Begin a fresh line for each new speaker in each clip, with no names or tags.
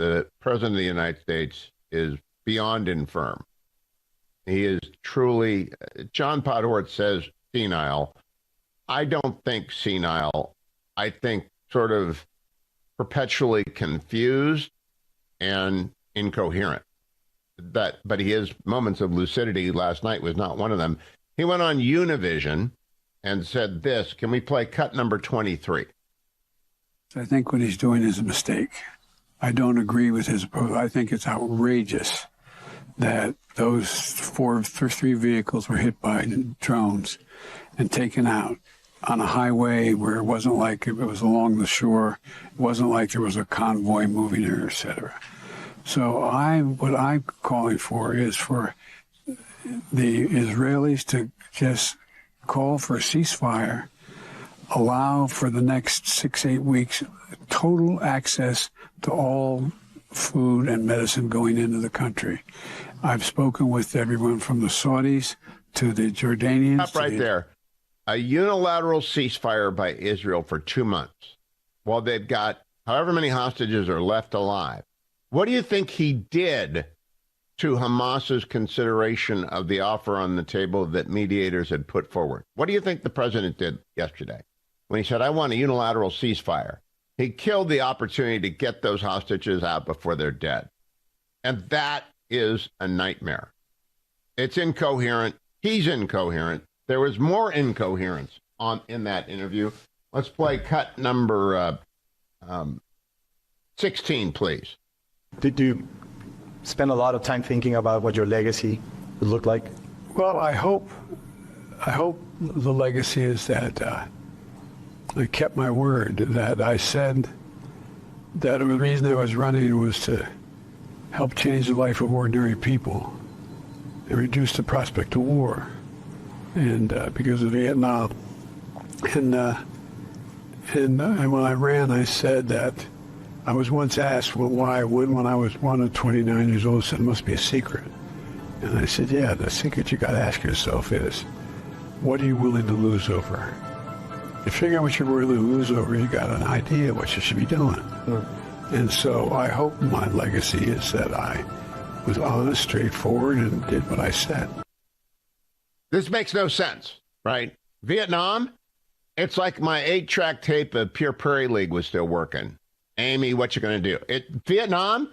the President of the United States is beyond infirm. He is truly, John Podhoretz says senile. I don't think senile. I think sort of perpetually confused and incoherent. But he has moments of lucidity. Last night was not one of them. He went on Univision and said this. Can we play cut number 23?
I think what he's doing is a mistake. I don't agree with his approach. I think it's outrageous that those three vehicles were hit by drones and taken out on a highway where it wasn't like it was along the shore. It wasn't like there was a convoy moving there, et cetera. So what I'm calling for is for the Israelis to just call for a ceasefire, allow for the next 6-8 weeks total access to all food and medicine going into the country. I've spoken with everyone from the Saudis to the Jordanians.
Stop right there. A unilateral ceasefire by Israel for 2 months while they've got however many hostages are left alive. What do you think he did to Hamas's consideration of the offer on the table that mediators had put forward? What do you think the president did yesterday when he said, I want a unilateral ceasefire? He killed the opportunity to get those hostages out before they're dead. And that is a nightmare. It's incoherent. He's incoherent. There was more incoherence in that interview. Let's play cut number 16, please.
Did you spend a lot of time thinking about what your legacy would look like?
Well, I hope the legacy is that I kept my word, that I said that the reason I was running was to help change the life of ordinary people and reduce the prospect of war. And because of Vietnam. And when I ran, I said that I was once asked, well, why when I was 29 years old, said it must be a secret. And I said, yeah, the secret you got to ask yourself is, what are you willing to lose over? You figure out what you're willing to lose over, you got an idea what you should be doing. And so I hope my legacy is that I was honest, straightforward, and did what I said.
This makes no sense, right? Vietnam, it's like my 8-track tape of Pure Prairie League was still working. Amy, what you going to do? Vietnam,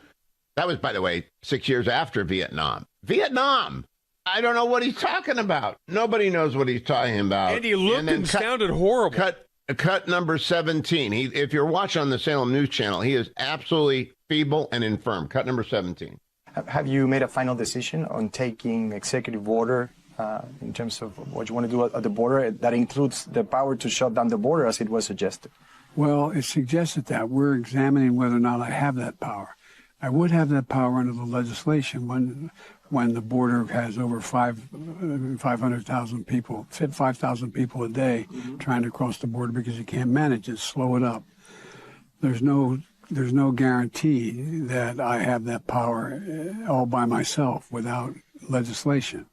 that was, by the way, 6 years after Vietnam. Vietnam, I don't know what he's talking about. Nobody knows what he's talking about.
And he looked and sounded horrible.
Cut number 17. If you're watching on the Salem News Channel, he is absolutely feeble and infirm. Cut number 17.
Have you made a final decision on taking executive order in terms of what you want to do at the border? That includes the power to shut down the border, as it was suggested.
Well, it suggested that. We're examining whether or not I have that power. I would have that power under the legislation when the border has over 500,000 people, 5,000 people a day trying to cross the border because you can't manage it, slow it up. There's no guarantee that I have that power all by myself without legislation.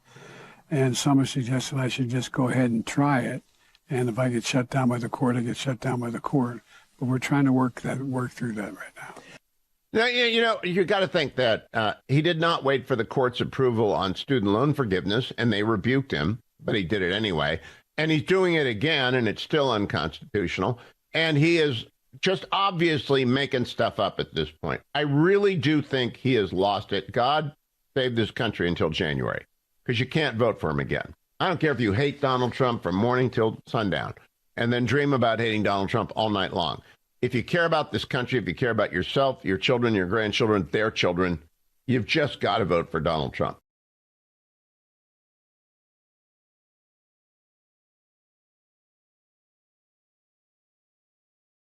And some have suggested I should just go ahead and try it. And if I get shut down by the court, I get shut down by the court. But we're trying to work through that right now.
Now, you got to think that he did not wait for the court's approval on student loan forgiveness, and they rebuked him, but he did it anyway. And he's doing it again, and it's still unconstitutional. And he is just obviously making stuff up at this point. I really do think he has lost it. God save this country until January, because you can't vote for him again. I don't care if you hate Donald Trump from morning till sundown, and then dream about hating Donald Trump all night long. If you care about this country, if you care about yourself, your children, your grandchildren, their children, you've just got to vote for Donald Trump.